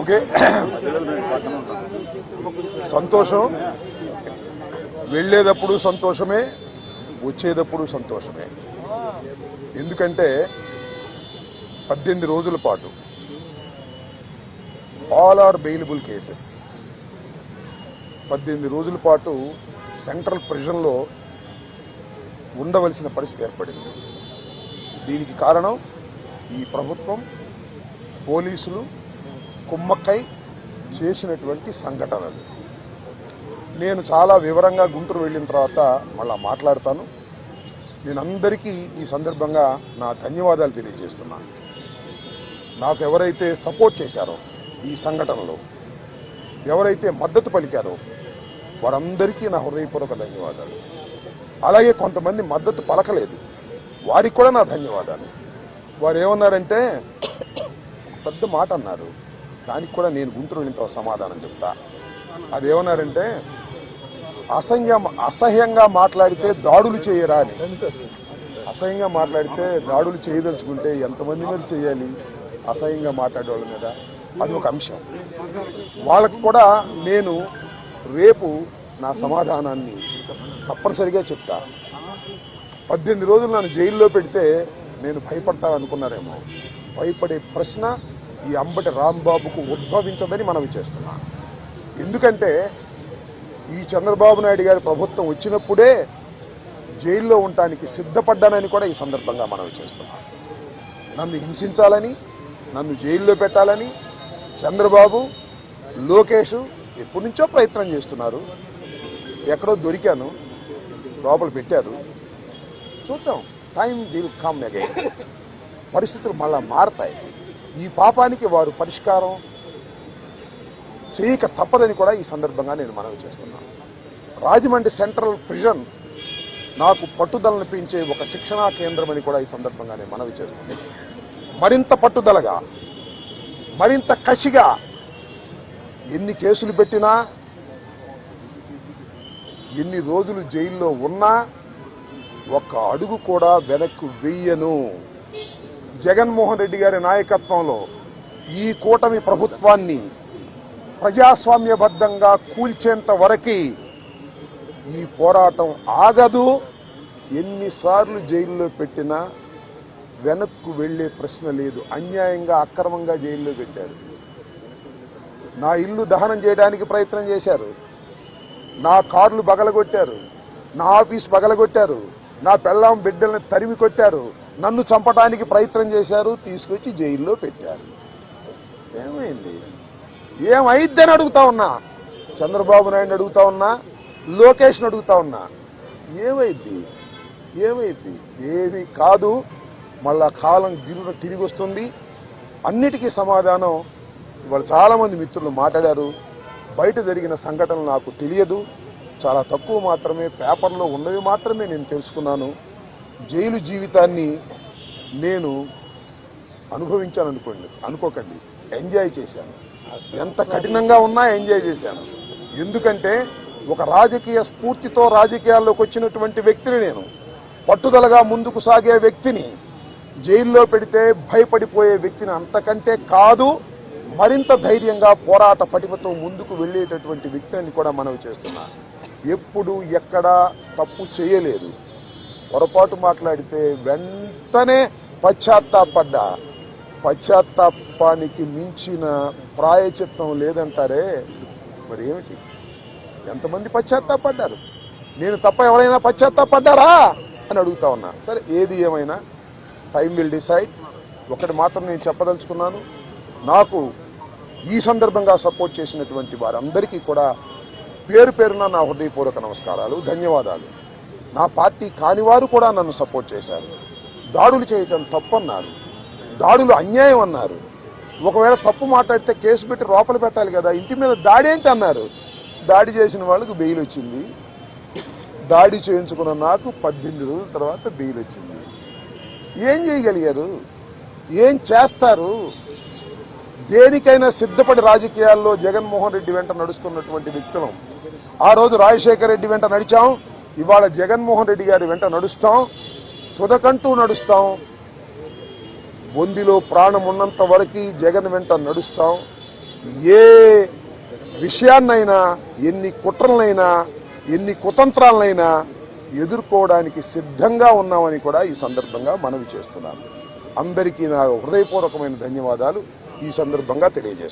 Okay, సంతోషం. వెళ్ళేటప్పుడు సంతోషమే, వచ్చేటప్పుడు సంతోషమే. ఎందుకంటే 18 రోజుల పాటు ఆల్ ఆర్ బెయిలబుల్ కేసెస్ 18 రోజుల పాటు సెంట్రల్ ప్రిజన్లో ఉండవలసిన పరిస్థితి ఏర్పడింది. దీనికి కారణం ఈ ప్రభుత్వం, పోలీసులు కుమ్మక్కై చేసినటువంటి సంఘటనలు. నేను చాలా వివరంగా గుంటూరు వెళ్ళిన తర్వాత మళ్ళా మాట్లాడతాను. నేను అందరికీ ఈ సందర్భంగా నా ధన్యవాదాలు తెలియజేస్తున్నాను. నాకు ఎవరైతే సపోర్ట్ చేశారో ఈ సంఘటనలో, ఎవరైతే మద్దతు పలికారో వారందరికీ నా హృదయపూర్వక ధన్యవాదాలు. అలాగే కొంతమంది మద్దతు పలకలేదు, వారికి కూడా నా ధన్యవాదాలు. వారు ఏమన్నారంటే పెద్ద మాట అన్నారు, దానికి కూడా నేను గుంటూరు వెళ్ళిన సమాధానం చెప్తా. అదేమన్నారంటే అసహ్యంగా మాట్లాడితే దాడులు చేయరా అని. అసహ్యంగా మాట్లాడితే దాడులు చేయదలుచుకుంటే ఎంతమంది మీద చేయాలి? అసహ్యంగా మాట్లాడే వాళ్ళ మీద. అది ఒక అంశం. వాళ్ళకు కూడా నేను రేపు నా సమాధానాన్ని తప్పనిసరిగా చెప్తా. 18 రోజులు నన్ను జైల్లో పెడితే నేను భయపడతా అనుకున్నారేమో. భయపడే ప్రశ్న ఈ అంబటి రాంబాబుకు ఉద్భవించదని మనవి చేస్తున్నా. ఎందుకంటే ఈ చంద్రబాబు నాయుడు గారి ప్రభుత్వం వచ్చినప్పుడే జైల్లో ఉండటానికి సిద్ధపడ్డానని కూడా ఈ సందర్భంగా మనవి చేస్తున్నా. నన్ను హింసించాలని, నన్ను జైల్లో పెట్టాలని చంద్రబాబు, లోకేష్ ఎప్పటి నుంచో ప్రయత్నం చేస్తున్నారు. ఎక్కడో దొరికాను, లోపల పెట్టారు. చూద్దాం, టైం విల్ కమ్ అగైన్. పరిస్థితులు మళ్ళా మారతాయి. ఈ పాపానికి వారు పరిష్కారం చేయక తప్పదని కూడా ఈ సందర్భంగా నేను మనవి చేస్తున్నాను. రాజమండ్రి సెంట్రల్ ప్రిజన్ నాకు పట్టుదలను పెంచే ఒక శిక్షణా కేంద్రం అని కూడా ఈ సందర్భంగా నేను మనవి చేస్తున్నాను. మరింత పట్టుదలగా, మరింత కసిగా ఎన్ని కేసులు పెట్టినా, ఎన్ని రోజులు జైల్లో ఉన్నా ఒక్క అడుగు కూడా వెనక్కు వెయ్యను. జగన్మోహన్ రెడ్డి గారి నాయకత్వంలో ఈ కూటమి ప్రభుత్వాన్ని ప్రజాస్వామ్యబద్ధంగా కూల్చేంత వరకు ఈ పోరాటం ఆగదు. ఎన్నిసార్లు జైల్లో పెట్టినా వెనక్కు వెళ్లే ప్రశ్న లేదు. అన్యాయంగా, అక్రమంగా జైల్లో పెట్టారు. నా ఇల్లు దహనం చేయడానికి ప్రయత్నం చేశారు, నా కార్లు బగలగొట్టారు, నా ఆఫీస్ బగలగొట్టారు, నా పెళ్ళాం బిడ్డల్ని తరిమి కొట్టారు, నన్ను చంపడానికి ప్రయత్నం చేశారు, తీసుకొచ్చి జైల్లో పెట్టారు. ఏమైంది? ఏమైద్దని అడుగుతా ఉన్నా. చంద్రబాబు నాయుడు అడుగుతా ఉన్నా, లోకేష్ని అడుగుతా ఉన్నా. ఏమైద్ది? ఏమైద్ది? ఏమీ కాదు. మళ్ళా కాలం గిరున తిరిగి వస్తుంది. అన్నిటికీ సమాధానం ఇవాళ చాలామంది మిత్రులు మాట్లాడారు. బయట జరిగిన సంఘటనలు నాకు తెలియదు, చాలా తక్కువ మాత్రమే, పేపర్లో ఉన్నవి మాత్రమే నేను తెలుసుకున్నాను. జైలు జీవితాన్ని నేను అనుకోకండి, ఎంజాయ్ చేశాను. ఎంత కఠినంగా ఉన్నా ఎంజాయ్ చేశాను. ఎందుకంటే ఒక రాజకీయ స్ఫూర్తితో రాజకీయాల్లోకి వచ్చినటువంటి వ్యక్తిని నేను, పట్టుదలగా ముందుకు సాగే వ్యక్తిని జైల్లో పెడితే భయపడిపోయే వ్యక్తిని అంతకంటే కాదు, మరింత ధైర్యంగా పోరాట పటిమతో ముందుకు వెళ్లేటటువంటి వ్యక్తిని కూడా మనవి చేస్తున్నా. ఎప్పుడు ఎక్కడా తప్పు చేయలేదు. పొరపాటు మాట్లాడితే వెంటనే పశ్చాత్తాపడ్డా. పశ్చాత్తాపానికి మించిన ప్రాయచిత్తం లేదంటారే, మరి ఏమిటి? ఎంతమంది పశ్చాత్తాపడ్డారు? నేను తప్ప ఎవరైనా పశ్చాత్తాపడ్డారా అని అడుగుతా ఉన్నా. సరే, ఏది ఏమైనా టైం విల్ డిసైడ్. ఒకటి మాత్రం నేను చెప్పదలుచుకున్నాను, నాకు ఈ సందర్భంగా సపోర్ట్ చేసినటువంటి వారందరికీ కూడా పేరు పేరున నా హృదయపూర్వక నమస్కారాలు, ధన్యవాదాలు. నా పార్టీ కానివారు కూడా నన్ను సపోర్ట్ చేశారు. దాడులు చేయటం తప్పన్నారు, దాడులు అన్యాయం అన్నారు. ఒకవేళ తప్పు మాట్లాడితే కేసు పెట్టి లోపల పెట్టాలి కదా, ఇంటి మీద దాడి ఏంటి అన్నారు. దాడి చేసిన వాళ్ళకు బెయిల్ వచ్చింది. దాడి చేయించుకున్న నాకు 18 రోజుల తర్వాత బెయిల్ వచ్చింది. ఏం చేయగలిగారు? ఏం చేస్తారు? దేనికైనా సిద్ధపడి రాజకీయాల్లో జగన్మోహన్ రెడ్డి వెంట నడుస్తున్నటువంటి వ్యక్తులం. ఆ రోజు రాజశేఖర రెడ్డి వెంట నడిచాం, ఇవాళ జగన్మోహన్ రెడ్డి గారి వెంట నడుస్తాం, తుదకంటూ నడుస్తాం. బొందిలో ప్రాణం ఉన్నంత వరకు జగన్ వెంట నడుస్తాం. ఏ విషయాన్నైనా, ఎన్ని కుట్రలనైనా, ఎన్ని కుతంత్రాలనైనా ఎదుర్కోవడానికి సిద్ధంగా ఉన్నామని కూడా ఈ సందర్భంగా మనవి చేస్తున్నాను. అందరికీ నా హృదయపూర్వకమైన ధన్యవాదాలు ఈ సందర్భంగా తెలియజేసుకుంటాను.